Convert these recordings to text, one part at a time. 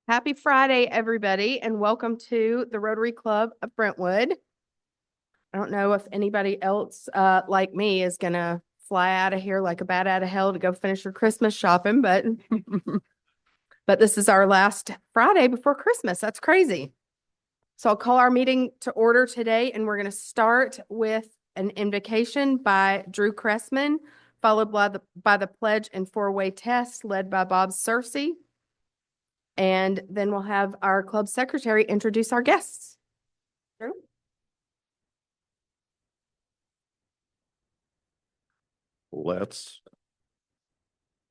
Happy Friday, everybody, and welcome to the Rotary Club of Brentwood. I don't know if anybody else like me is going to fly out of here like a bat out of hell to go finish their Christmas shopping, but but this is our last Friday before Christmas. That's crazy. So I'll call our meeting to order today, and we're going to start with an invocation by Drew Cressman, followed by the pledge and four-way test led by Bob Searcy. And then we'll have our club secretary introduce our guests. Drew? Let's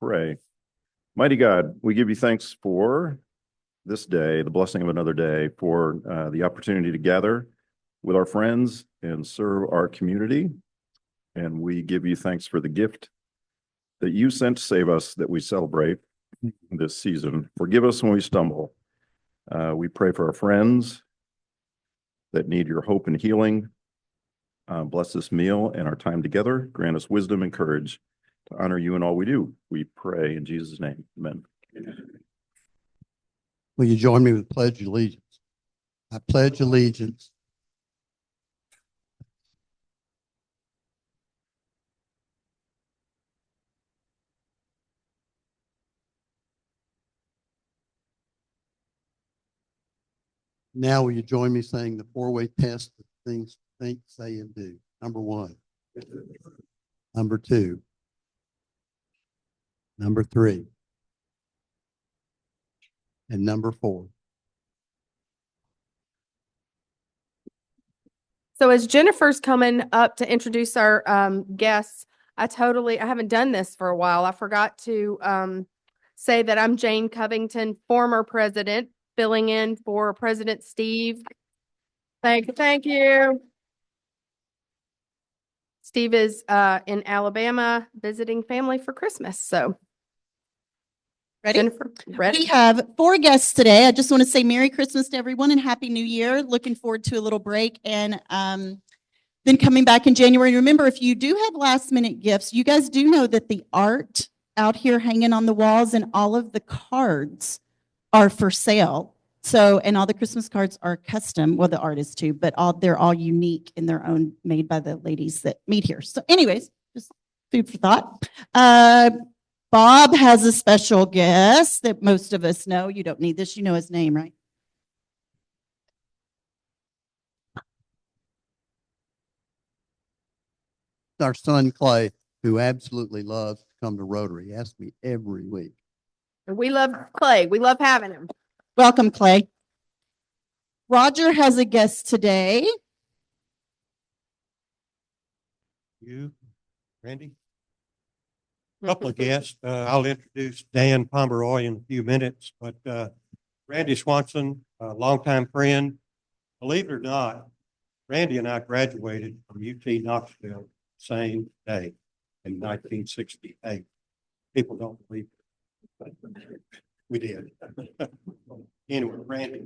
pray. Mighty God, we give you thanks for this day, the blessing of another day, for the opportunity to gather with our friends and serve our community. And we give you thanks for the gift that you sent to save us, that we celebrate this season. Forgive us when we stumble. We pray for our friends that need your hope and healing. Bless this meal and our time together. Grant us wisdom and courage to honor you in all we do. We pray in Jesus' name. Amen. Will you join me with pledge allegiance? I pledge allegiance Now, will you join me saying the four-way test of things to think, say, and do? Number one. Number two. Number three. And number four. So as Jennifer's coming up to introduce our guests, I haven't done this for a while. I forgot to say that I'm Jane Covington, former president, filling in for President Steve. Thank you. Steve is in Alabama visiting family for Christmas. So ready? Jennifer, ready? We have 4 guests today. I just want to say Merry Christmas to everyone and Happy New Year. Looking forward to a little break and then coming back in January. Remember, if you do have last minute gifts, you guys do know that the art out here hanging on the walls and all of the cards are for sale. So, and all the Christmas cards are custom. Well, the art is too, but they're all unique in their own, made by the ladies that meet here. So anyways, just food for thought. Bob has a special guest that most of us know. You don't need this. You know his name, right? Our son, Clay, who absolutely loves to come to Rotary. He asks me every week. We love Clay. We love having him. Welcome, Clay. Roger has a guest today. You, Randy? A couple of guests. I'll introduce Dan Pomeroy in a few minutes, but Randy Swanson, a longtime friend. Believe it or not, Randy and I graduated from UT Knoxville same day in 1968. People don't believe it, but we did. Anyway, Randy.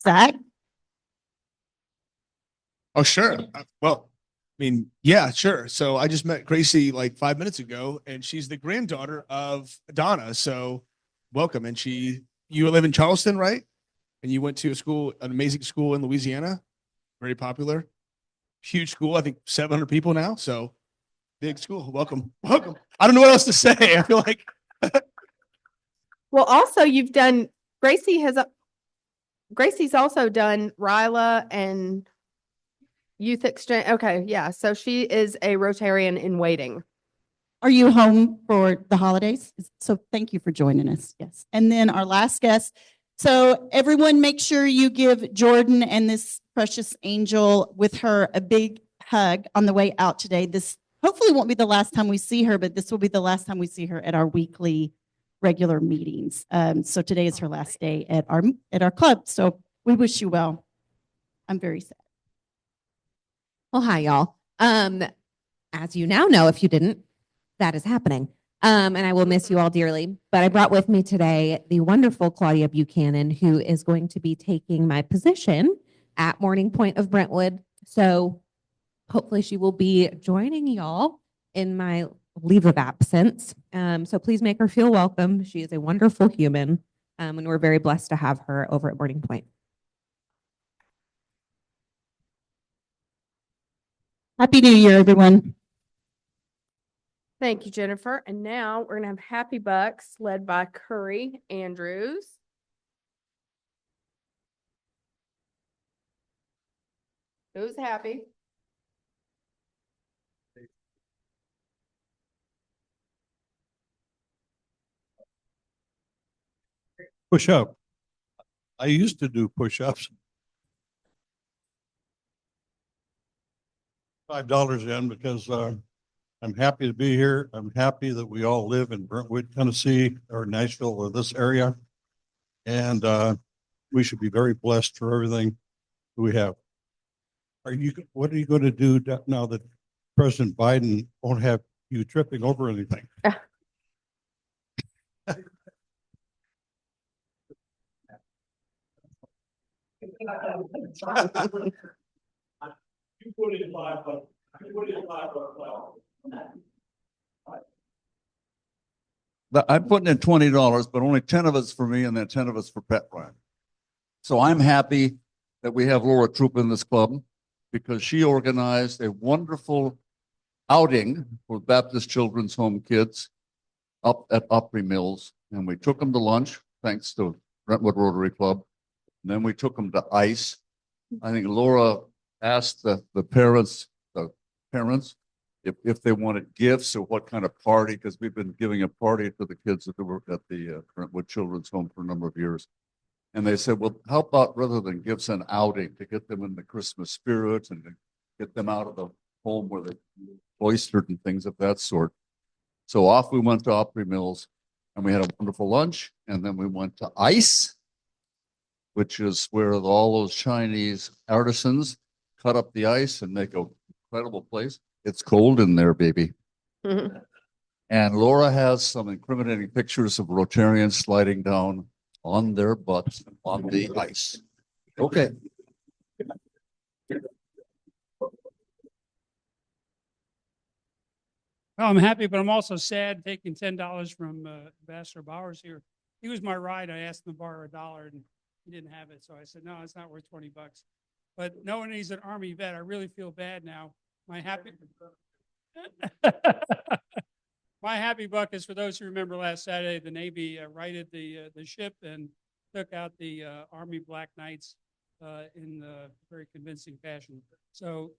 Zach? Oh, sure. Well, I mean, yeah, sure. So I just met Gracie like 5 minutes ago, and she's the granddaughter of Donna. So welcome. And you live in Charleston, right? And you went to an amazing school in Louisiana, very popular, huge school. I think 700 people now. So big school. Welcome. Welcome. I don't know what else to say. I feel like. Well, also Gracie's also done RILA and youth exchange. Okay. Yeah. So she is a Rotarian in waiting. Are you home for the holidays? So thank you for joining us. Yes. And then our last guest. So everyone make sure you give Jordan and this precious angel with her a big hug on the way out today. This hopefully won't be the last time we see her, but this will be the last time we see her at our weekly regular meetings. So today is her last day at our club. So we wish you well. I'm very sad. Well, hi, y'all. As you now know, if you didn't, that is happening. And I will miss you all dearly. But I brought with me today the wonderful Claudia Buchanan, who is going to be taking my position at Morning Point of Brentwood. So hopefully she will be joining y'all in my leave of absence. So please make her feel welcome. She is a wonderful human. And we're very blessed to have her over at Morning Point. Happy New Year, everyone. Thank you, Jennifer. And now we're gonna have Happy Bucks led by Curry Andrews. Who's happy? Push up. I used to do push-ups. $5 in because I'm happy to be here. I'm happy that we all live in Brentwood, Tennessee, or Nashville, or this area. And we should be very blessed for everything we have. What are you going to do now that President Biden won't have you tripping over anything? I'm putting in $20, but only 10 of it's for me and then 10 of it's for Pat Ryan. So I'm happy that we have Laura Troop in this club because she organized a wonderful outing for Baptist Children's Home kids up at Opry Mills. And we took them to lunch, thanks to Brentwood Rotary Club. And then we took them to ice. I think Laura asked the parents if they wanted gifts or what kind of party, because we've been giving a party to the kids that were at the Brentwood Children's Home for a number of years. And they said, well, how about rather than gifts, an outing to get them in the Christmas spirit and to get them out of the home where they're cloistered and things of that sort. So off we went to Opry Mills and we had a wonderful lunch. And then we went to ICE, which is where all those Chinese artisans cut up the ice and make an incredible place. It's cold in there, baby. And Laura has some incriminating pictures of Rotarians sliding down on their butts on the ice. Okay. Well, I'm happy, but I'm also sad taking $10 from Ambassador Bowers here. He was my ride. I asked him to borrow $1 and he didn't have it. So I said, no, it's not worth 20 bucks. But knowing he's an Army vet, I really feel bad now. My happy my happy buck is for those who remember last Saturday, the Navy righted the ship and took out the Army Black Knights in very convincing fashion. So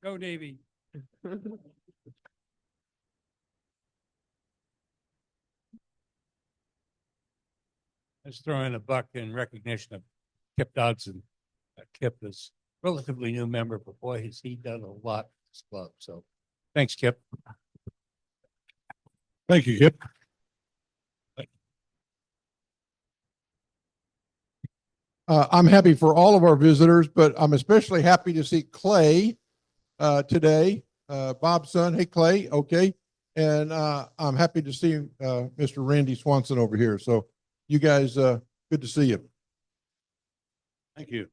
go Navy. Let's throw in a buck in recognition of Kip Dodson. Kip is a relatively new member, but boy, has he done a lot for this club. So thanks, Kip. Thank you, Kip. I'm happy for all of our visitors, but I'm especially happy to see Clay today, Bob's son. Hey, Clay. Okay. And I'm happy to see Mr. Randy Swanson over here. So you guys, good to see you. Thank you.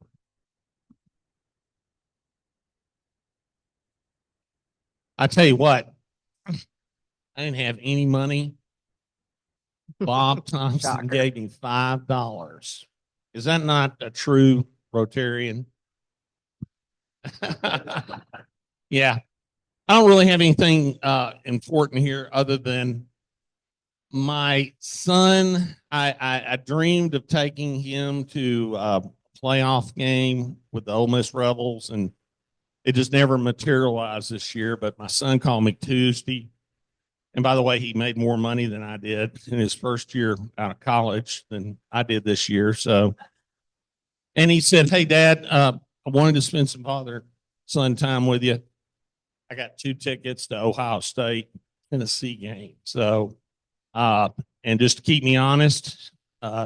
I tell you what, I didn't have any money. Bob Thompson gave me $5. Is that not a true Rotarian? Yeah. I don't really have anything important here other than my son. I dreamed of taking him to a playoff game with the Ole Miss Rebels, and it just never materialized this year. But my son called me Tuesday. And by the way, he made more money than I did in his first year out of college than I did this year. So, and he said, hey, Dad, I wanted to spend some father-son time with you. I got 2 tickets to Ohio State, Tennessee game. So, and just to keep me honest,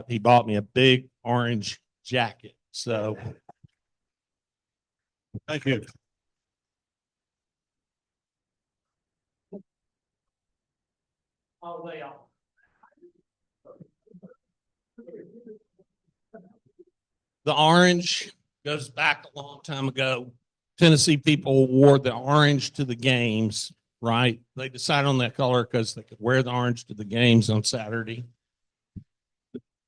he bought me a big orange jacket. So Thank you. the orange goes back a long time ago. Tennessee people wore the orange to the games, right? They decided on that color because they could wear the orange to the games on Saturday.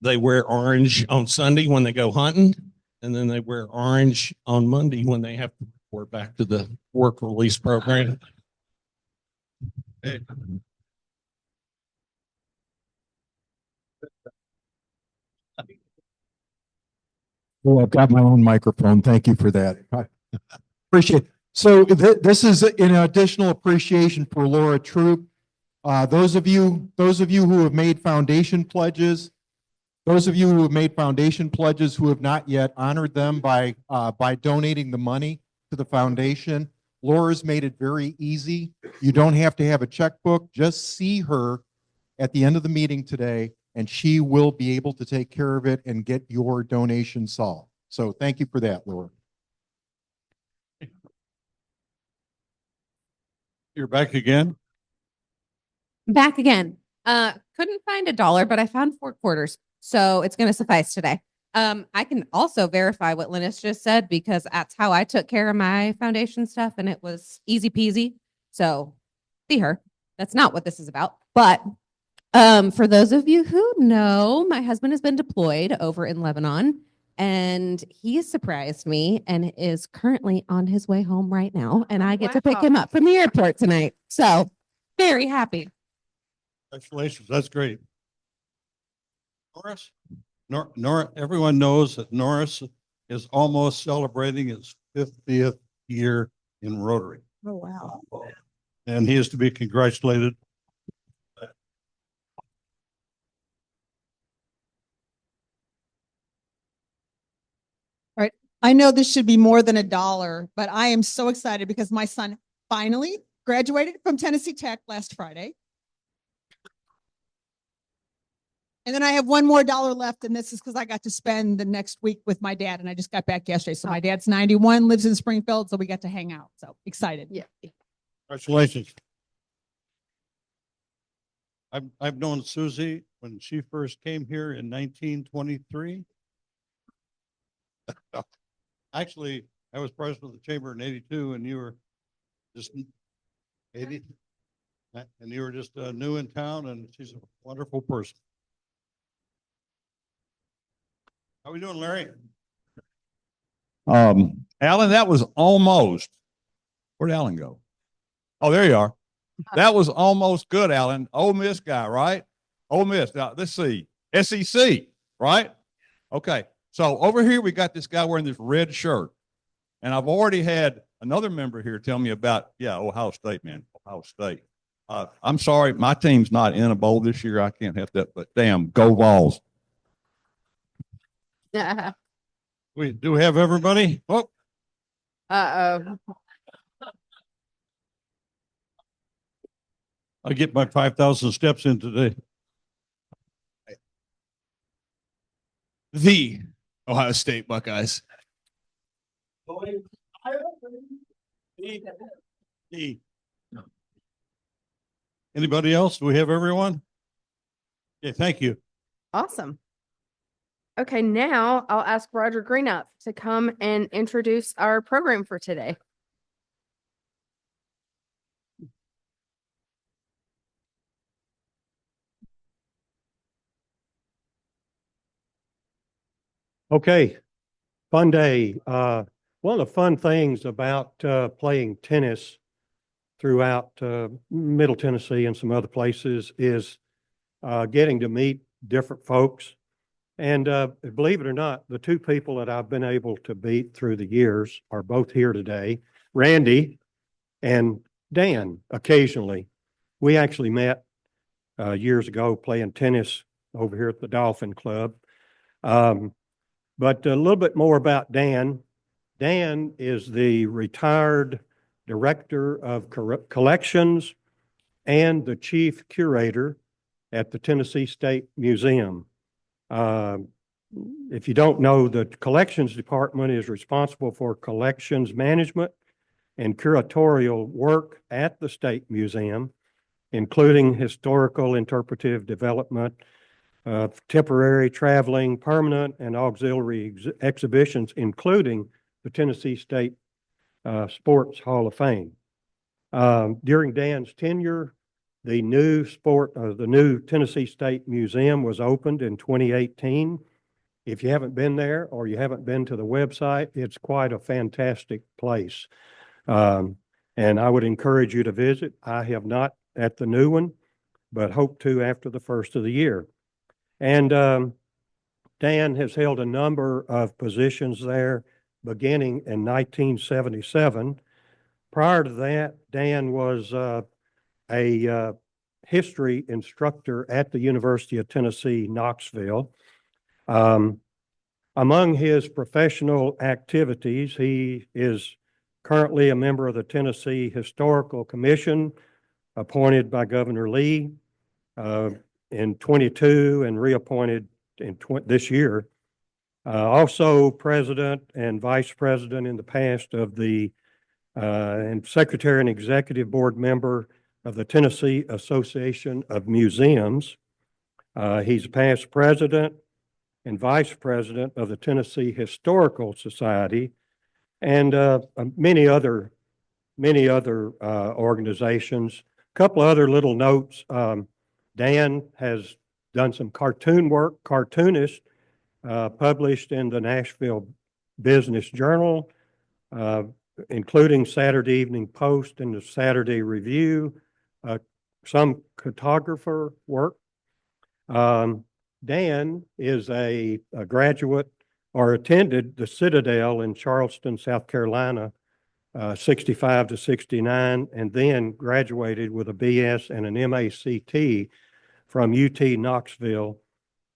They wear orange on Sunday when they go hunting, and then they wear orange on Monday when they have to report back to the work release program. Well, I've got my own microphone. Thank you for that. I appreciate it. So this is an additional appreciation for Laura Troop. Those of you who have made foundation pledges, who have not yet honored them by donating the money to the foundation. Laura's made it very easy. You don't have to have a checkbook. Just see her at the end of the meeting today, and she will be able to take care of it and get your donation solved. So thank you for that, Laura. You're back again? Back again. Couldn't find $1, but I found 4 quarters. So it's going to suffice today. I can also verify what Linus just said because that's how I took care of my foundation stuff and it was easy peasy. So see her. That's not what this is about. But for those of you who know, my husband has been deployed over in Lebanon and he surprised me and is currently on his way home right now. And I get to pick him up from the airport tonight. So very happy. Congratulations. That's great. Norris? Nor everyone knows that Norris is almost celebrating his 50th year in Rotary. Oh, wow. And he is to be congratulated. I know this should be more than $1, but I am so excited because my son finally graduated from Tennessee Tech last Friday. And then I have one more $1 left, and this is because I got to spend the next week with my dad, and I just got back yesterday. So my dad's 91, lives in Springfield, so we got to hang out. So excited. Yeah. Congratulations. I've known Susie when she first came here in 1923. Actually, I was president of the chamber in 82 and you were just 80 and you were just new in town and she's a wonderful person. How we doing, Larry? Alan, that was almost, where'd Alan go? Oh, there you are. That was almost good, Alan. Ole Miss guy, right? Ole Miss. Now, let's see. SEC, right? Okay. So over here, we got this guy wearing this red shirt. And I've already had another member here tell me about, yeah, Ohio State, man. Ohio State. I'm sorry, my team's not in a bowl this year. I can't have that, but damn, go Vols. We do have everybody. Oh, Uh-oh. I get my 5,000 steps in today. The Ohio State Buckeyes. Anybody else? Do we have everyone? Okay, thank you. Awesome. Okay, now I'll ask Roger Greenup to come and introduce our program for today. Okay, fun day. One of the fun things about playing tennis throughout Middle Tennessee and some other places is getting to meet different folks. And believe it or not, the 2 people that I've been able to beat through the years are both here today, Randy and Dan, occasionally. We actually met years ago playing tennis over here at the Dolphin Club. But a little bit more about Dan. Dan is the retired Director of Collections, and the Chief Curator at the Tennessee State Museum. If you don't know, the Collections Department is responsible for collections management and curatorial work at the State Museum, including historical interpretive development, temporary, traveling, permanent, and auxiliary exhibitions, including the Tennessee State Sports Hall of Fame. During Dan's tenure, the new Tennessee State Museum was opened in 2018. If you haven't been there or you haven't been to the website, it's quite a fantastic place. And I would encourage you to visit. I have not at the new one, but hope to after the first of the year. And Dan has held a number of positions there beginning in 1977. Prior to that, Dan was a history instructor at the University of Tennessee, Knoxville. Among his professional activities, he is currently a member of the Tennessee Historical Commission, appointed by Governor Lee in 22 and reappointed in this year. Also president and vice president in the past of the and secretary and executive board member of the Tennessee Association of Museums. He's past president and vice president of the Tennessee Historical Society and many other organizations. A couple of other little notes. Dan has done some cartoon work, cartoonist, published in the Nashville Business Journal, including Saturday Evening Post and the Saturday Review, some cartographer work. Dan is a graduate or attended the Citadel in Charleston, South Carolina, 65 to 69, and then graduated with a BS and an MACT from UT Knoxville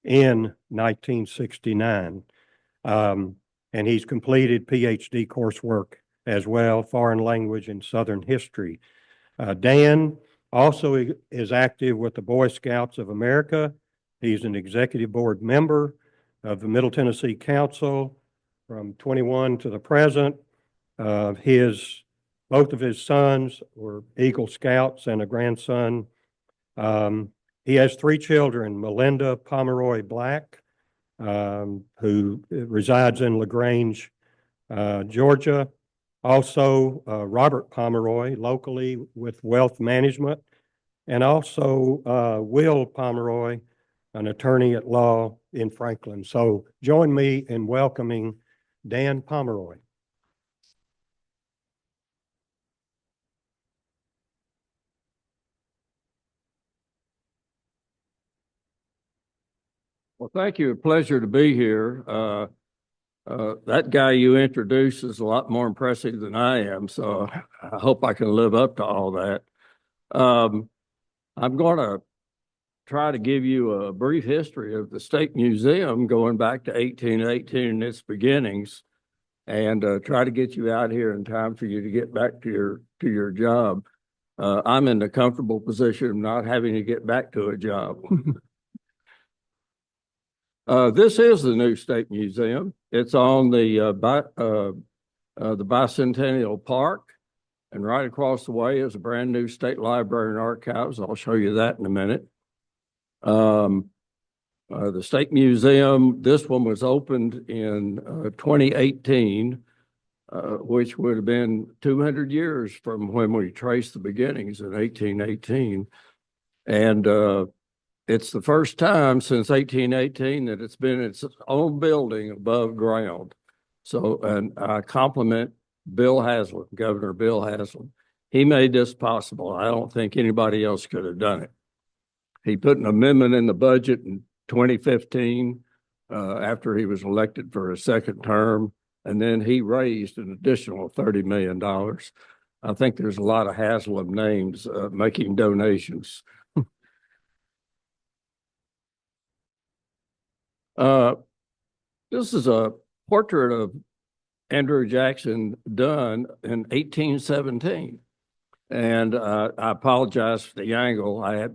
in 1969. And he's completed PhD coursework as well, foreign language and Southern history. Dan also is active with the Boy Scouts of America. He's an executive board member of the Middle Tennessee Council from 21 to the present. Both of his sons were Eagle Scouts and a grandson. He has 3 children, Melinda Pomeroy Black, who resides in LaGrange, Georgia. Also, Robert Pomeroy, locally with Wealth Management, and also Will Pomeroy, an attorney at law in Franklin. So join me in welcoming Dan Pomeroy. Well, thank you. A pleasure to be here. That guy you introduced is a lot more impressive than I am, so I hope I can live up to all that. I'm going to try to give you a brief history of the State Museum going back to 1818 and its beginnings, and try to get you out here in time for you to get back to your job. I'm in the comfortable position of not having to get back to a job. This is the new State Museum. It's on the Bicentennial Park, and right across the way is a brand new State Library and Archives. I'll show you that in a minute. The State Museum, this one was opened in 2018, which would have been 200 years from when we traced the beginnings in 1818. And it's the first time since 1818 that it's been its own building above ground. So, and I compliment Bill Haslam, Governor Bill Haslam. He made this possible. I don't think anybody else could have done it. He put an amendment in the budget in 2015 after he was elected for a second term, and then he raised an additional $30 million. I think there's a lot of Haslam names making donations. This is a portrait of Andrew Jackson done in 1817. And I apologize for the angle. I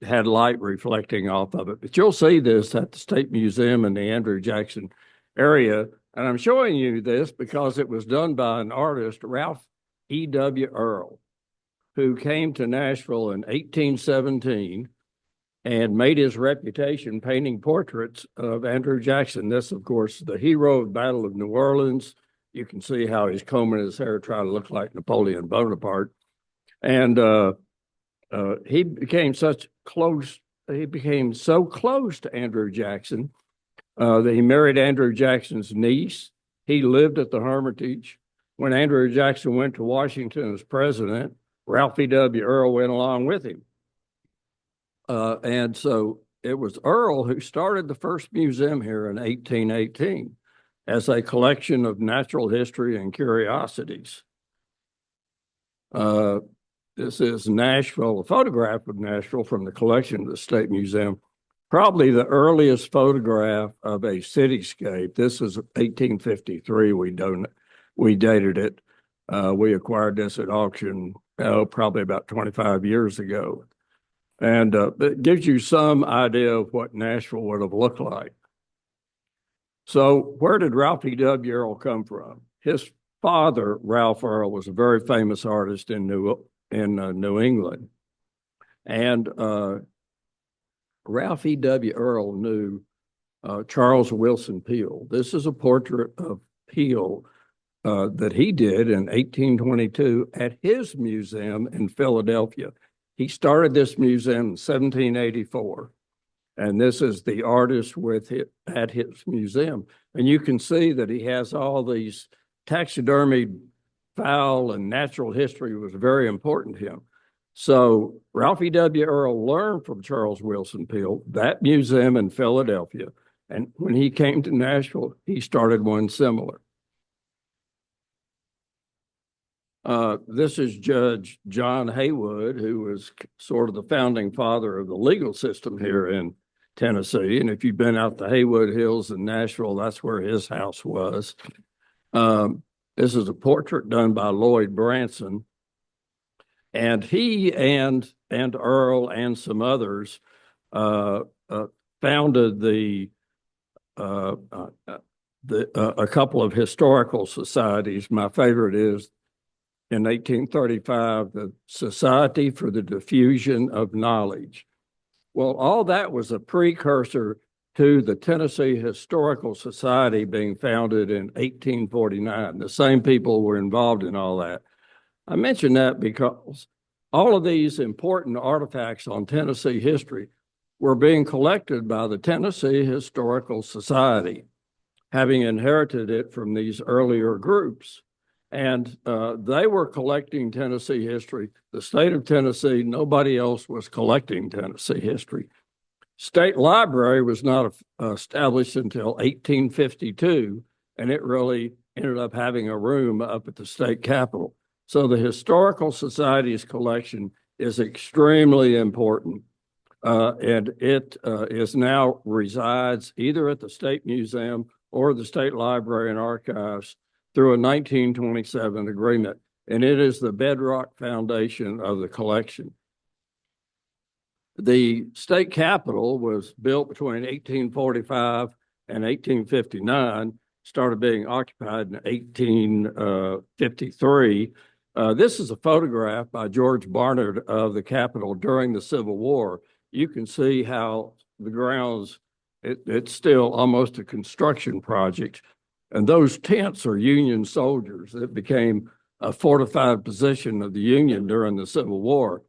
had light reflecting off of it, but you'll see this at the State Museum in the Andrew Jackson area. And I'm showing you this because it was done by an artist, Ralph E.W. Earl, who came to Nashville in 1817 and made his reputation painting portraits of Andrew Jackson. This, of course, the hero of the Battle of New Orleans. You can see how he's combing his hair, trying to look like Napoleon Bonaparte. And he became so close to Andrew Jackson that he married Andrew Jackson's niece. He lived at the Hermitage. When Andrew Jackson went to Washington as president, Ralph E.W. Earl went along with him. And so it was Earl who started the first museum here in 1818 as a collection of natural history and curiosities. This is Nashville, a photograph of Nashville from the collection of the State Museum. Probably the earliest photograph of a cityscape. This is 1853. We dated it. We acquired this at auction, probably about 25 years ago. And it gives you some idea of what Nashville would have looked like. So where did Ralph E.W. Earl come from? His father, Ralph Earl, was a very famous artist in New England. And Ralph E.W. Earl knew Charles Willson Peale. This is a portrait of Peale that he did in 1822 at his museum in Philadelphia. He started this museum in 1784. And this is the artist at his museum. And you can see that he has all these taxidermied fowl, and natural history was very important to him. So Ralph E.W. Earl learned from Charles Willson Peale, that museum in Philadelphia. And when he came to Nashville, he started one similar. This is Judge John Haywood, who was sort of the founding father of the legal system here in Tennessee. And if you've been out the Haywood Hills in Nashville, that's where his house was. This is a portrait done by Lloyd Branson. And he and Earl and some others founded a couple of historical societies. My favorite is in 1835, the Society for the Diffusion of Knowledge. Well, all that was a precursor to the Tennessee Historical Society being founded in 1849. The same people were involved in all that. I mention that because all of these important artifacts on Tennessee history were being collected by the Tennessee Historical Society, having inherited it from these earlier groups. And they were collecting Tennessee history. The state of Tennessee, nobody else was collecting Tennessee history. State Library was not established until 1852, and it really ended up having a room up at the state capitol. So the Historical Society's collection is extremely important, and it is now resides either at the State Museum or the State Library and Archives through a 1927 agreement, and it is the bedrock foundation of the collection. The state capitol was built between 1845 and 1859, started being occupied in 1853. This is a photograph by George Barnard of the Capitol during the Civil War. You can see how the grounds, it's still almost a construction project. And those tents are Union soldiers. It became a fortified position of the Union during the Civil War.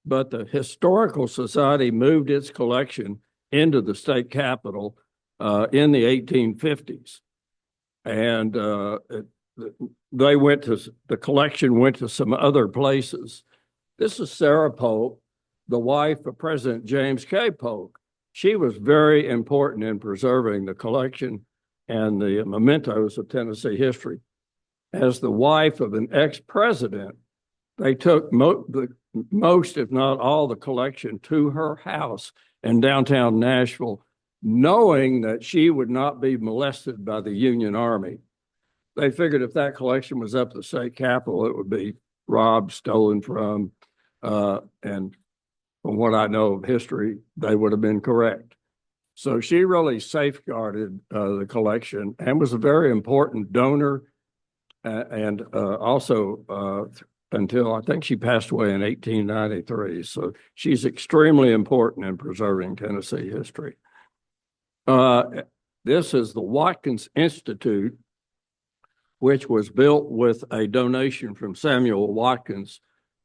But the Historical Society moved its collection into the state capitol in the 1850s. And the collection went to some other places. This is Sarah Polk, the wife of President James K. Polk. She was very important in preserving the collection and the mementos of Tennessee history. As the wife of an ex-president, they took most, if not all, the collection to her house in downtown Nashville, knowing that she would not be molested by the Union Army. they figured if that collection was up at the state capitol, it would be robbed, stolen from, and from what I know of history, they would have been correct. So she really safeguarded the collection and was a very important donor, and also until I think she passed away in 1893. So she's extremely important in preserving Tennessee history. This is the Watkins Institute, which was built with a donation from Samuel Watkins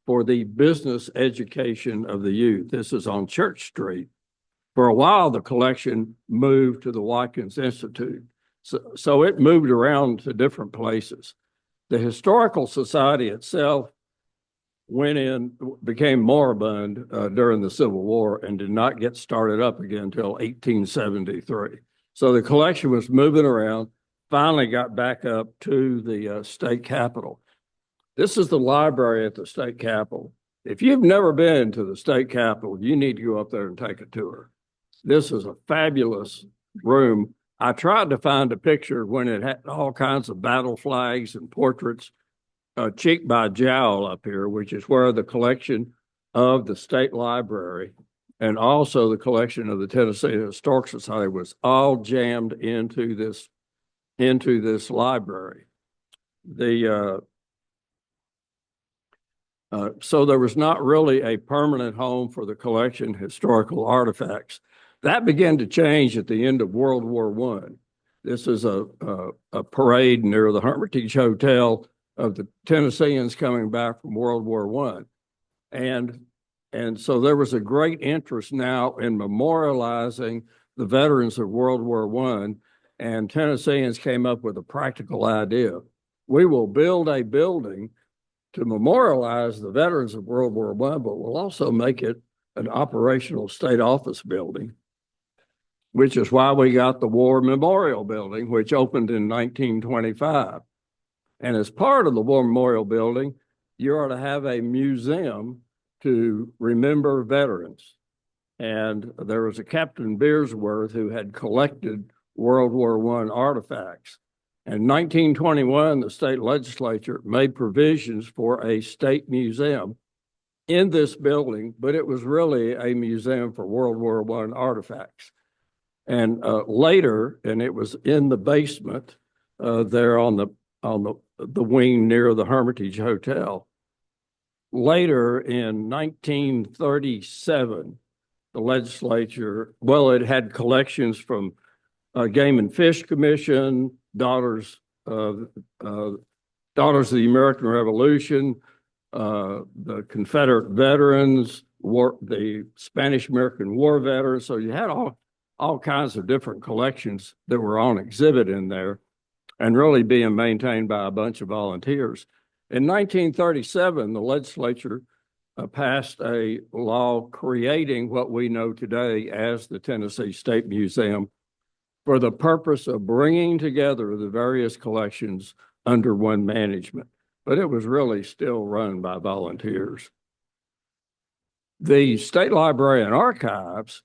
for the business education of the youth. This is on Church Street. For a while, the collection moved to the Watkins Institute. So it moved around to different places. The Historical Society itself became moribund during the Civil War and did not get started up again until 1873. So the collection was moving around, finally got back up to the state capitol. This is the library at the state capitol. If you've never been to the state capitol, you need to go up there and take a tour. This is a fabulous room. I tried to find a picture when it had all kinds of battle flags and portraits. Cheek by Jowl up here, which is where the collection of the state library and also the collection of the Tennessee Historic Society was all jammed into this library. So there was not really a permanent home for the collection historical artifacts. That began to change at the end of World War I. This is a parade near the Hermitage Hotel of the Tennesseans coming back from World War I. And so there was a great interest now in memorializing the veterans of World War I, and Tennesseans came up with a practical idea. We will build a building to memorialize the veterans of World War I, but we'll also make it an operational state office building, which is why we got the War Memorial Building, which opened in 1925. And as part of the War Memorial Building, you are to have a museum to remember veterans. And there was a Captain Beersworth who had collected World War I artifacts. In 1921, the state legislature made provisions for a state museum in this building, but it was really a museum for World War I artifacts. And later, and it was in the basement there on the wing near the Hermitage Hotel. Later in 1937, the legislature, it had collections from Game and Fish Commission, Daughters of the American Revolution, the Confederate veterans, the Spanish-American War veterans. So you had all kinds of different collections that were on exhibit in there and really being maintained by a bunch of volunteers. In 1937, the legislature passed a law creating what we know today as the Tennessee State Museum for the purpose of bringing together the various collections under one management, but it was really still run by volunteers. The State Library and Archives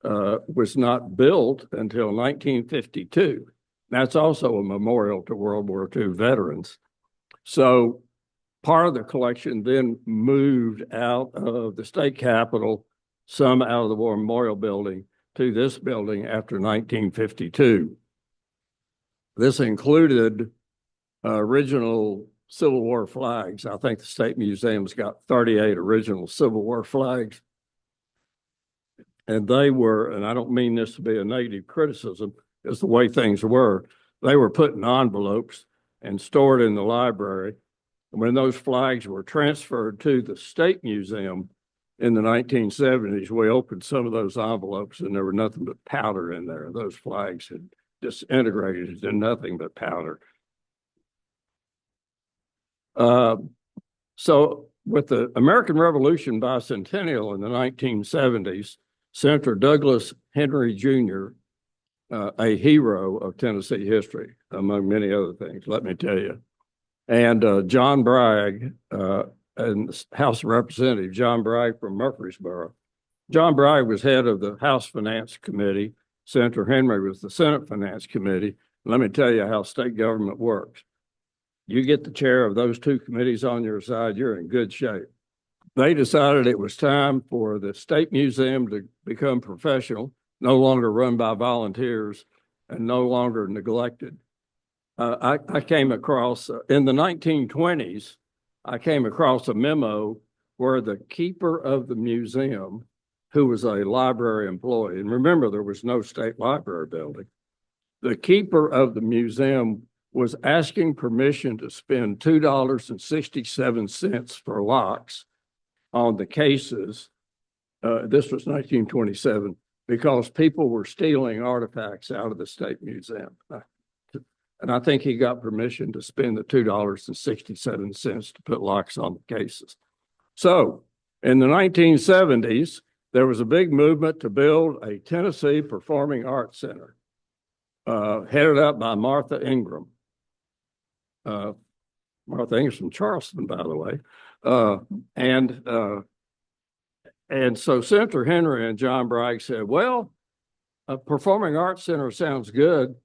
was not built until 1952. That's also a memorial to World War II veterans. So part of the collection then moved out of the state capitol, some out of the War Memorial Building, to this building after 1952. This included original Civil War flags. I think the State Museum's got 38 original Civil War flags. And they were, and I don't mean this to be a negative criticism, it's the way things were. They were put in envelopes and stored in the library. And when those flags were transferred to the State Museum in the 1970s, we opened some of those envelopes and there were nothing but powder in there. Those flags had disintegrated into nothing but powder. So with the American Revolution bicentennial in the 1970s, Senator Douglas Henry Jr., a hero of Tennessee history, among many other things, let me tell you, and John Bragg, and the House of Representatives, John Bragg from Murfreesboro. John Bragg was head of the House Finance Committee. Senator Henry was the Senate Finance Committee. Let me tell you how state government works. you get the chair of those two committees on your side, you're in good shape. They decided it was time for the State Museum to become professional, no longer run by volunteers and no longer neglected. I came across, in the 1920s, I came across a memo where the keeper of the museum, who was a library employee, and remember, there was no state library building, the keeper of the museum was asking permission to spend $2.67 for locks on the cases. This was 1927, because people were stealing artifacts out of the State Museum. And I think he got permission to spend the $2.67 to put locks on the cases. So in the 1970s, there was a big movement to build a Tennessee Performing Arts Center, headed up by Martha Ingram. Martha Ingram's from Charleston, by the way. And so Senator Henry and John Bragg said, well, a Performing Arts Center sounds good,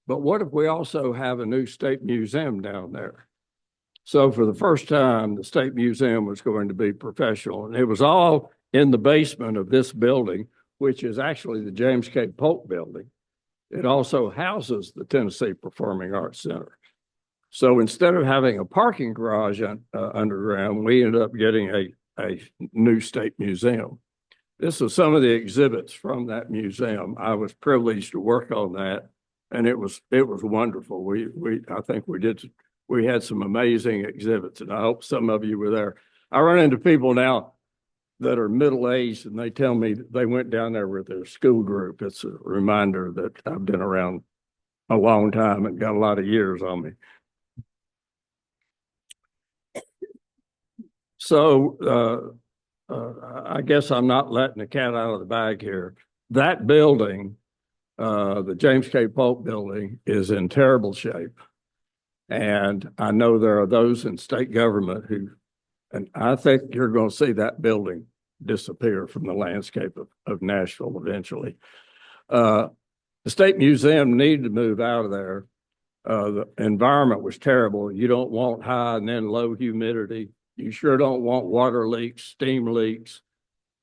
but what if we also have a new state museum down there? So for the first time, the State Museum was going to be professional, and it was all in the basement of this building, which is actually the James K. Polk building. It also houses the Tennessee Performing Arts Center. So instead of having a parking garage underground, we ended up getting a new state museum. This is some of the exhibits from that museum. I was privileged to work on that, and it was wonderful. I think we had some amazing exhibits, and I hope some of you were there. I run into people now that are middle-aged, and they tell me that they went down there with their school group. It's a reminder that I've been around a long time and got a lot of years on me. So I guess I'm not letting the cat out of the bag here. That building, the James K. Polk building, is in terrible shape. And I know there are those in state government who, and I think you're going to see that building disappear from the landscape of Nashville eventually. The State Museum needed to move out of there. The environment was terrible. You don't want high and then low humidity. You sure don't want water leaks, steam leaks.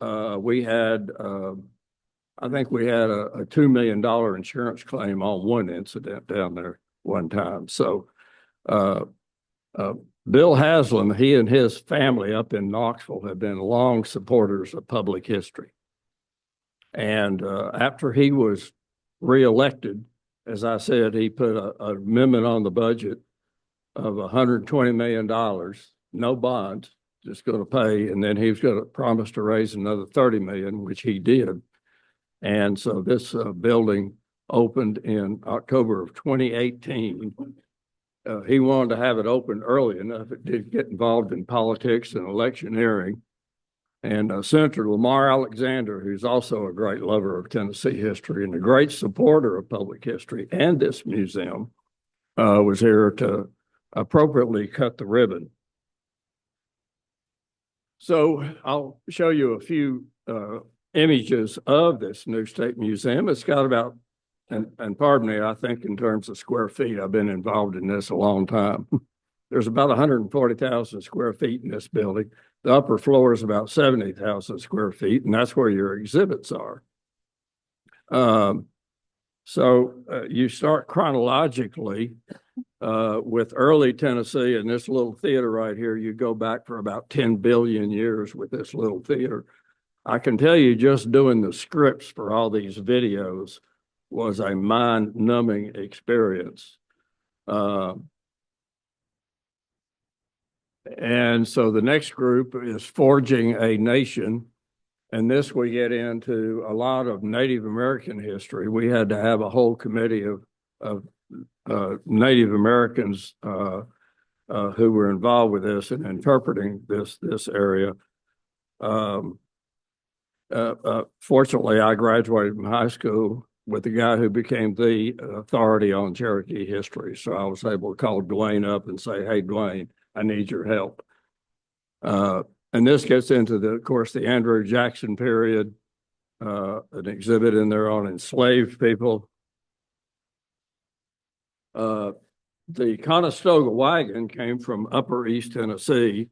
We had, I think we had a $2 million insurance claim on one incident down there one time. So Bill Haslam, he and his family up in Knoxville have been long supporters of public history. And after he was reelected, as I said, he put an amendment on the budget of $120 million, no bonds, just going to pay. And then he was going to promise to raise another 30 million, which he did. And so this building opened in October of 2018. He wanted to have it open early enough. It did get involved in politics and electioneering. And Senator Lamar Alexander, who's also a great lover of Tennessee history and a great supporter of public history and this museum, was here to appropriately cut the ribbon. So I'll show you a few images of this new state museum. It's got about, and pardon me, I think in terms of square feet, I've been involved in this a long time. There's about 140,000 square feet in this building. The upper floor is about 70,000 square feet, and that's where your exhibits are. You start chronologically with early Tennessee, and this little theater right here, you go back for about 10 billion years with this little theater. I can tell you just doing the scripts for all these videos was a mind-numbing experience. And so the next group is Forging a Nation. And this we get into a lot of Native American history. We had to have a whole committee of Native Americans who were involved with this and interpreting this area. Fortunately, I graduated from high school with the guy who became the authority on Cherokee history. So I was able to call Dwayne up and say, hey, Dwayne, I need your help. And this gets into of course, the Andrew Jackson period, an exhibit in there on enslaved people. the Conestoga wagon came from Upper East Tennessee.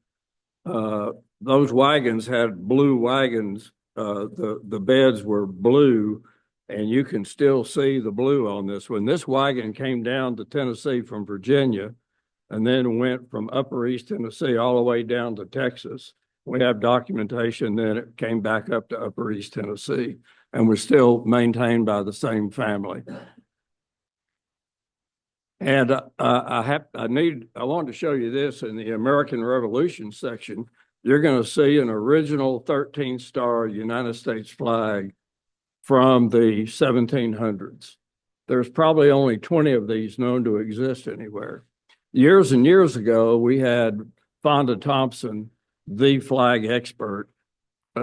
Those wagons had blue wagons. The beds were blue, and you can still see the blue on this one. This wagon came down to Tennessee from Virginia and then went from Upper East Tennessee all the way down to Texas. We have documentation then it came back up to Upper East Tennessee and was still maintained by the same family. And I wanted to show you this in the American Revolution section. You're going to see an original 13-star United States flag from the 1700s. There's probably only 20 of these known to exist anywhere. Years and years ago, we had Fonda Thompson, the flag expert,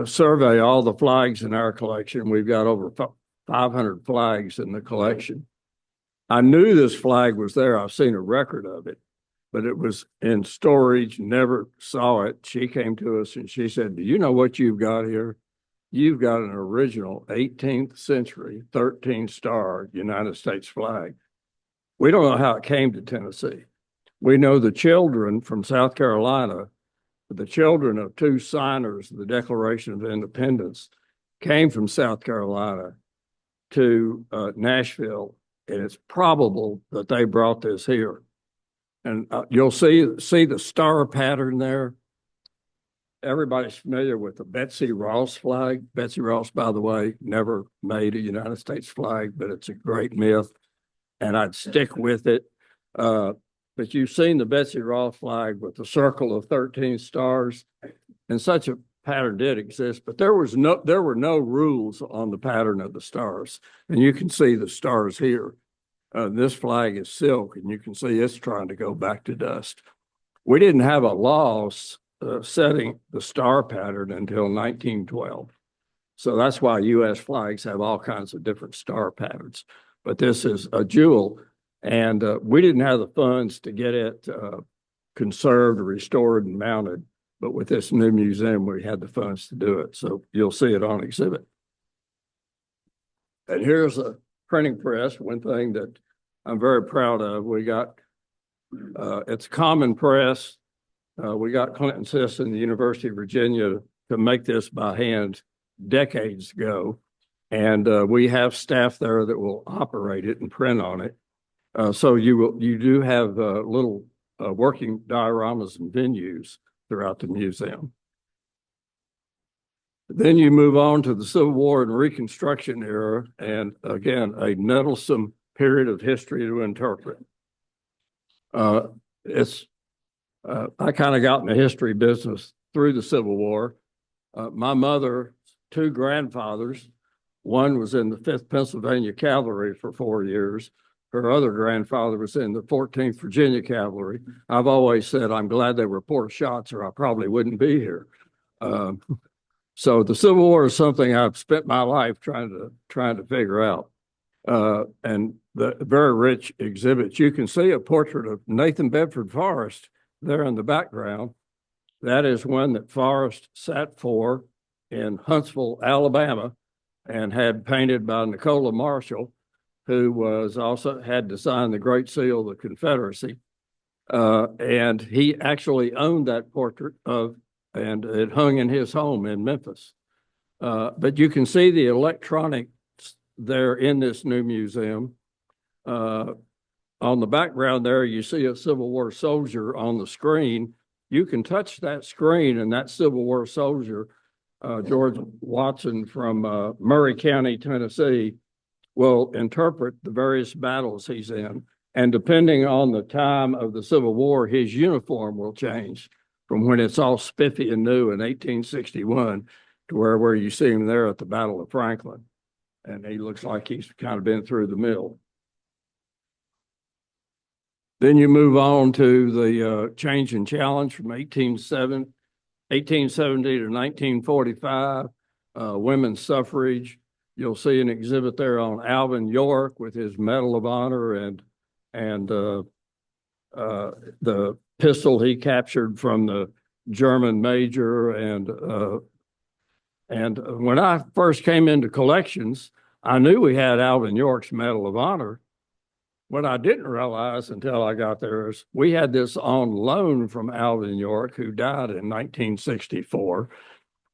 survey all the flags in our collection. We've got over 500 flags in the collection. I knew this flag was there. I've seen a record of it, but it was in storage, never saw it. She came to us and she said, do you know what you've got here? You've got an original 18th century 13-star United States flag. We don't know how it came to Tennessee. We know the children from South Carolina, the children of two signers of the Declaration of Independence, came from South Carolina to Nashville, and it's probable that they brought this here. And you'll see the star pattern there. Everybody's familiar with the Betsy Ross flag. Betsy Ross, by the way, never made a United States flag, but it's a great myth, and I'd stick with it. But you've seen the Betsy Ross flag with the circle of 13 stars, and such a pattern did exist, but there were no rules on the pattern of the stars, and you can see the stars here. This flag is silk, and you can see it's trying to go back to dust. We didn't have a law setting the star pattern until 1912. So that's why U.S. flags have all kinds of different star patterns. But this is a jewel, and we didn't have the funds to get it conserved, restored, and mounted. But with this new museum, we had the funds to do it. So you'll see it on exhibit. And here's a printing press, one thing that I'm very proud of. We got, it's Common Press. We got Clinton Sisson, the University of Virginia, to make this by hand decades ago. And we have staff there that will operate it and print on it. So you do have little working dioramas and venues throughout the museum. Then you move on to the Civil War and Reconstruction era, and again, a nettlesome period of history to interpret. I kind of got in the history business through the Civil War. My mother, two grandfathers, one was in the 5th Pennsylvania Cavalry for 4 years. Her other grandfather was in the 14th Virginia Cavalry. I've always said I'm glad they were poor shots, or I probably wouldn't be here. So the Civil War is something I've spent my life trying to figure out. And the very rich exhibits. You can see a portrait of Nathan Bedford Forrest there in the background. That is one that Forrest sat for in Huntsville, Alabama, and had painted by Nicola Marshall, who was also had to sign the Great Seal of the Confederacy. And he actually owned that portrait and it hung in his home in Memphis. But you can see the electronics there in this new museum. On the background there, you see a Civil War soldier on the screen. You can touch that screen, and that Civil War soldier, George Watson from Murray County, Tennessee, will interpret the various battles he's in. And depending on the time of the Civil War, his uniform will change from when it's all spiffy and new in 1861 to where you see him there at the Battle of Franklin. And he looks like he's kind of been through the mill. Then you move on to the change and challenge from 1870 to 1945, women's suffrage. You'll see an exhibit there on Alvin York with his Medal of Honor and the pistol he captured from the German major. And when I first came into collections, I knew we had Alvin York's Medal of Honor, What I didn't realize until I got there is we had this on loan from Alvin York, who died in 1964,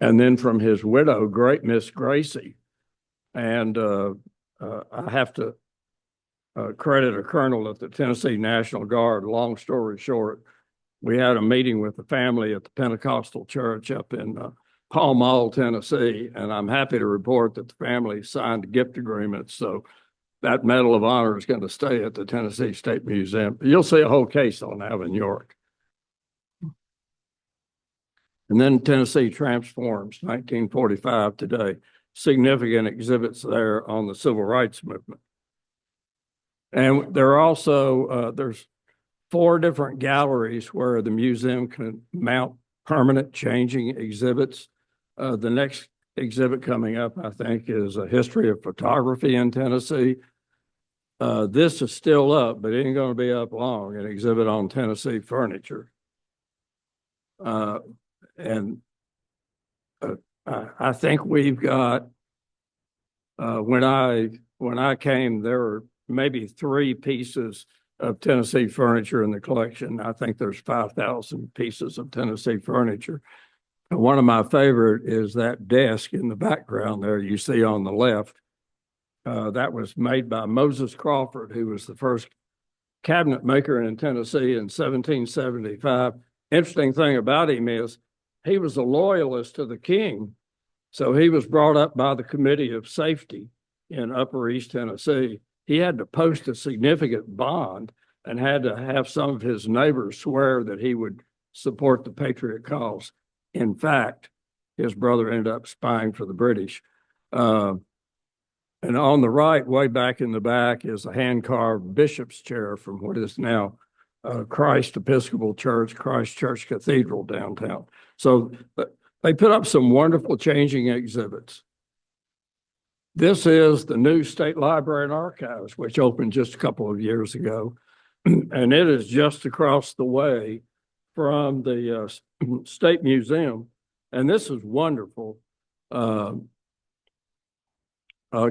and then from his widow, Great Miss Gracie. And I have to credit a colonel at the Tennessee National Guard. Long story short, we had a meeting with the family at the Pentecostal church up in Pall Mall, Tennessee, and I'm happy to report that the family signed gift agreements. So that Medal of Honor is going to stay at the Tennessee State Museum. You'll see a whole case on Alvin York. And then Tennessee transforms, 1945 today. Significant exhibits there on the civil rights movement. And there are also, there's 4 different galleries where the museum can mount permanent changing exhibits. The next exhibit coming up, I think, is a history of photography in Tennessee. This is still up, but it ain't going to be up long, an exhibit on Tennessee furniture. And I think we've got, when I came, there were maybe 3 pieces of Tennessee furniture in the collection. I think there's 5,000 pieces of Tennessee furniture. And one of my favorite is that desk in the background there you see on the left. That was made by Moses Crawford, who was the first cabinet maker in Tennessee in 1775. Interesting thing about him is he was a loyalist to the king. So he was brought up by the Committee of Safety in Upper East Tennessee. He had to post a significant bond and had to have some of his neighbors swear that he would support the Patriot cause. In fact, his brother ended up spying for the British. And on the right, way back in the back, is a hand-carved bishop's chair from what is now Christ Episcopal Church, Christ Church Cathedral downtown. So they put up some wonderful changing exhibits. This is the new State Library and Archives, which opened just a couple of years ago. And it is just across the way from the State Museum. And this is wonderful.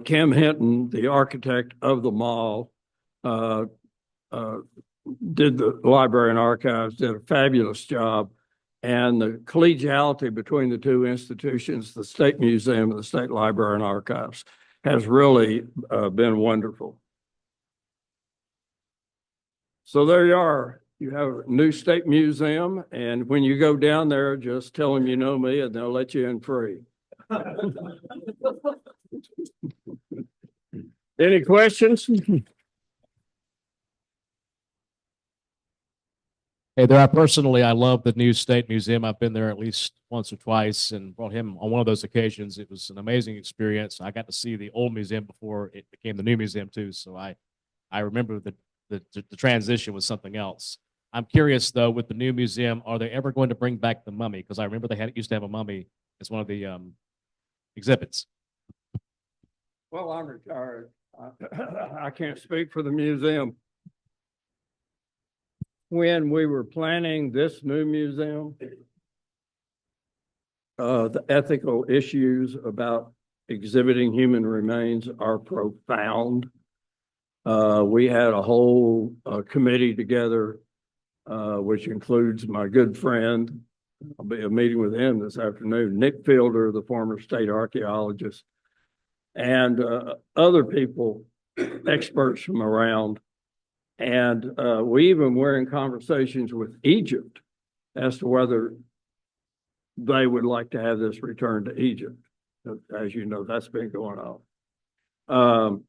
Kim Hinton, the architect of the mall, did the library and archives, did a fabulous job. And the collegiality between the 2 institutions, the State Museum and the State Library and Archives, has really been wonderful. So there you are. You have a new State Museum, and when you go down there, just tell them you know me and they'll let you in free. Any questions? Hey there. I love the new State Museum. I've been there at least once or twice and brought him on one of those occasions. It was an amazing experience. I got to see the old museum before it became the new museum too. So I remember the transition was something else. I'm curious though, with the new museum, are they ever going to bring back the mummy? Because I remember they used to have a mummy as one of the exhibits. Well, I'm retired. I can't speak for the museum. When we were planning this new museum, the ethical issues about exhibiting human remains are profound. We had a whole committee together, which includes my good friend. I'll be meeting with him this afternoon, Nick Fielder, the former state archaeologist, and other people, experts from around. And we even were in conversations with Egypt as to whether they would like to have this returned to Egypt. As you know, that's been going on.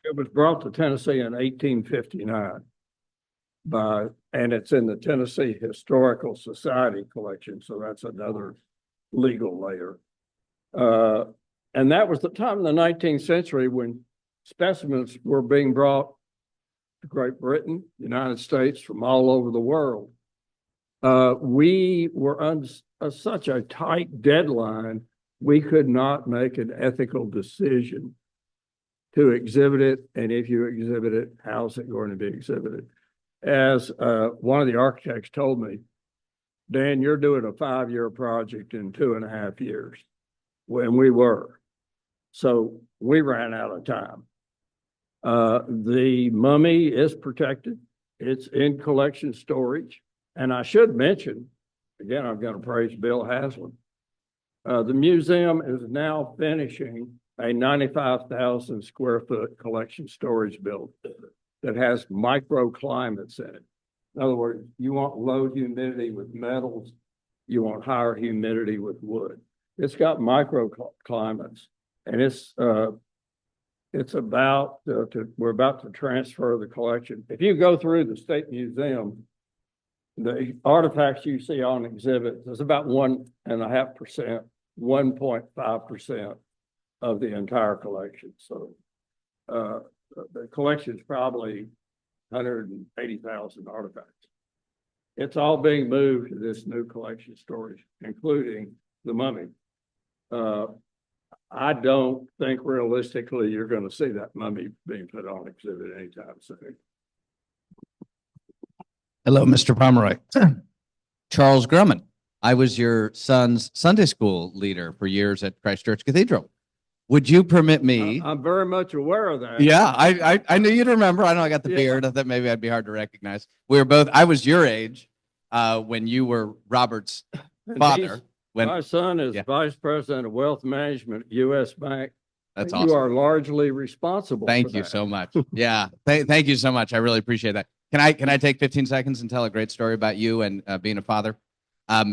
It was brought to Tennessee in 1859 and it's in the Tennessee Historical Society collection. So that's another legal layer. And that was the time in the 19th century when specimens were being brought to Great Britain, United States, from all over the world. We were on such a tight deadline, we could not make an ethical decision to exhibit it. And if you exhibit it, how's it going to be exhibited? As one of the architects told me, Dan, you're doing a 5-year project in 2.5 years. When we were. So we ran out of time. The mummy is protected. It's in collection storage. And I should mention, again, I'm going to praise Bill Haslam. The museum is now finishing a 95,000 square foot collection storage building that has microclimates in it. In other words, you want low humidity with metals, you want higher humidity with wood. It's got microclimates, and it's about we're about to transfer the collection. If you go through the State Museum, the artifacts you see on exhibit, there's about 1.5%, 1.5% of the entire collection. So the collection is probably 180,000 artifacts. It's all being moved to this new collection storage, including the mummy. I don't think realistically you're going to see that mummy being put on exhibit anytime soon. Hello, Mr. Pomeroy. Charles Grumman. I was your son's Sunday school leader for years at Christ Church Cathedral. Would you permit me? I'm very much aware of that. Yeah, I knew you'd remember. I know I got the beard. I thought maybe I'd be hard to recognize. We were both, I was your age when you were Robert's father. My son is vice president of wealth management at U.S. Bank. That's You awesome. are largely responsible. Thank for you that. so much. Yeah, thank you so much. I really appreciate that. Can I take 15 seconds and tell a great story about you and being a father?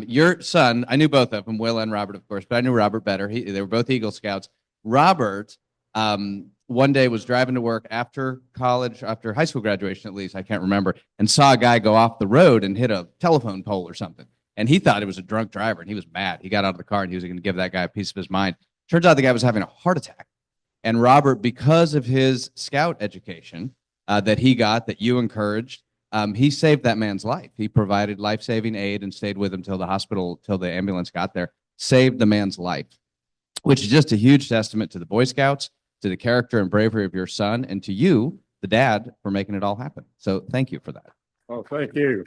Your son, I knew both of them, Will and Robert, of course, but I knew Robert better. They were both Eagle Scouts. Robert, one day was driving to work after college, after high school graduation at least, I can't remember, and saw a guy go off the road and hit a telephone pole or something. And he thought it was a drunk driver, and he was mad. He got out of the car and he was going to give that guy a piece of his mind. Turns out the guy was having a heart attack. And Robert, because of his scout education that he got, that you encouraged, he saved that man's life. He provided life-saving aid and stayed with him till the hospital, till the ambulance got there, saved the man's life, which is just a huge testament to the Boy Scouts, to the character and bravery of your son, and to you, the dad, for making it all happen. So thank you for that. Oh, thank you.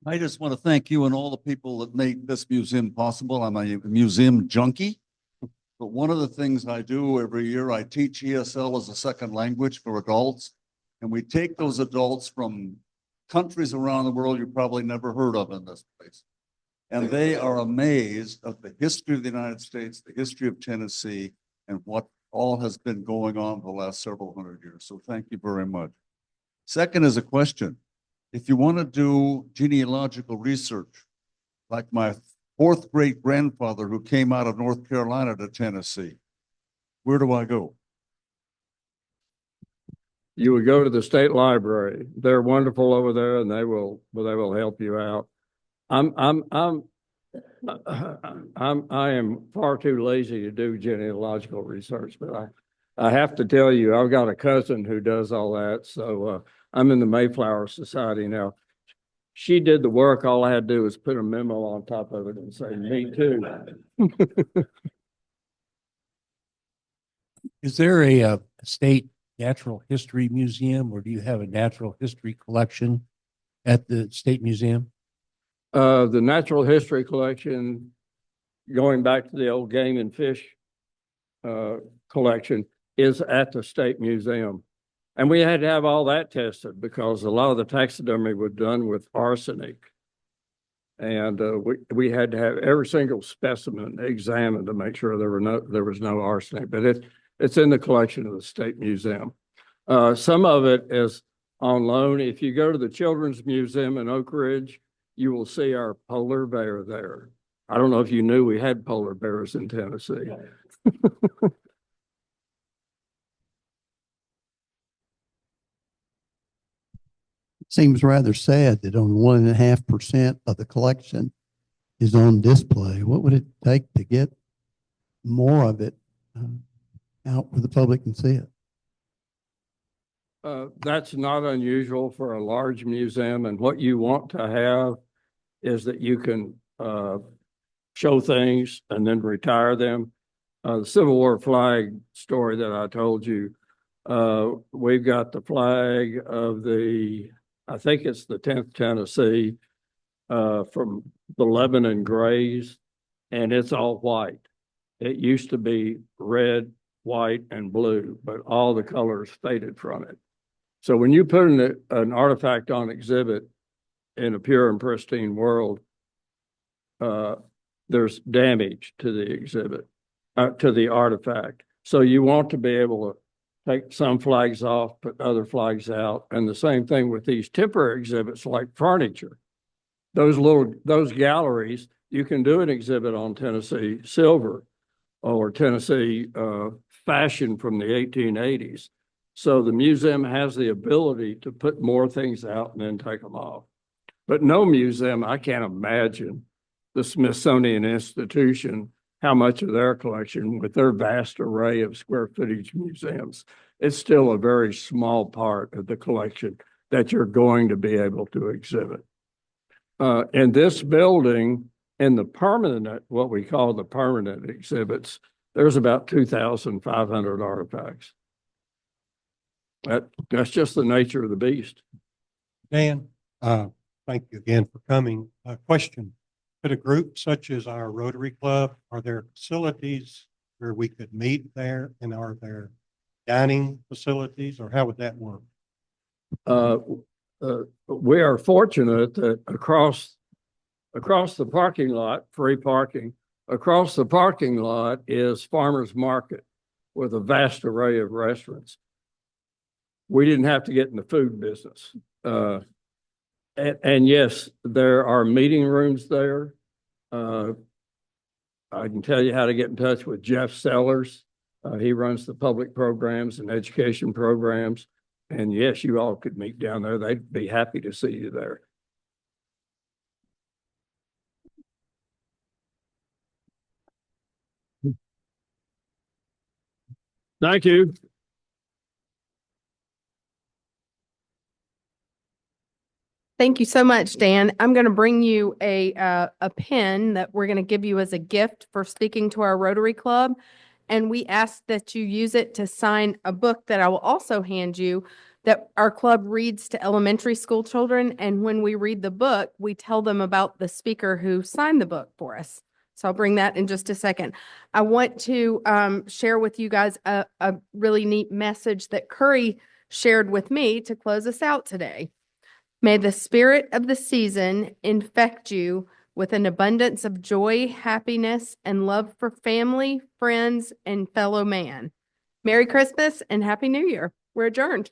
I just want to thank you and all the people that made this museum possible. I'm a museum junkie. But one of the things I do every year, I teach ESL as a second language for adults. And we take those adults from countries around the world you probably never heard of in this place. And they are amazed at the history of the United States, the history of Tennessee, and what all has been going on for the last several hundred years. So thank you very much. Second is a question. If you want to do genealogical research, like my fourth great grandfather who came out of North Carolina to Tennessee, where do I go? You would go to the state library. They're wonderful over there, and they will help you out. I am far too lazy to do genealogical research, but I have to tell you, I've got a cousin who does all that. So I'm in the Mayflower Society now. She did the work. All I had to do was put a memo on top of it and say, me too. Is there a state natural history museum, or do you have a natural history collection at the state museum? The natural history collection, going back to the old game and fish collection, is at the state museum. And we had to have all that tested because a lot of the taxidermy was done with arsenic. And we had to have every single specimen examined to make sure there was no arsenic. But it's in the collection of the State Museum. Some of it is on loan. If you go to the Children's Museum in Oak Ridge, you will see our polar bear there. I don't know if you knew we had polar bears in Tennessee. Seems rather sad that only 1.5% of the collection is on display. What would it take to get more of it out where the public can see it? That's not unusual for a large museum, and what you want to have is that you can show things and then retire them. The Civil War flag story that I told you, we've got the flag of the I think it's the 10th Tennessee, from the Lebanon Grays, and it's all white. It used to be red, white, and blue, but all the colors faded from it. So when you put an artifact on exhibit in a pure and pristine world, there's damage to the exhibit, to the artifact. So you want to be able to take some flags off, put other flags out. And the same thing with these temporary exhibits like furniture. Those galleries, you can do an exhibit on Tennessee silver or Tennessee fashion from the 1880s. So the museum has the ability to put more things out and then take them off. But no museum, I can't imagine the Smithsonian Institution, how much of their collection with their vast array of square footage museums, it's still a very small part of the collection that you're going to be able to exhibit. In this building, in the permanent, what we call the permanent exhibits, there's about 2,500 artifacts. That's just the nature of the beast. Dan, thank you again for coming. Question, could a group such as our Rotary Club, are there facilities where we could meet there, and are there dining facilities, or how would that work? We are fortunate that across the parking lot, free parking, across the parking lot is Farmers Market with a vast array of restaurants. We didn't have to get in the food business. And yes, there are meeting rooms there. I can tell you how to get in touch with Jeff Sellers. He runs the public programs and education programs. And yes, you all could meet down there. They'd be happy to see you there. Thank you. Thank you so much, Dan. I'm going to bring you a pen that we're going to give you as a gift for speaking to our Rotary Club. And we ask that you use it to sign a book that I will also hand you that our club reads to elementary school children. And when we read the book, we tell them about the speaker who signed the book for us. So I'll bring that in just a second. I want to share with you guys a really neat message that Curry shared with me to close us out today. May the spirit of the season infect you with an abundance of joy, happiness, and love for family, friends, and fellow man. Merry Christmas and Happy New Year. We're adjourned.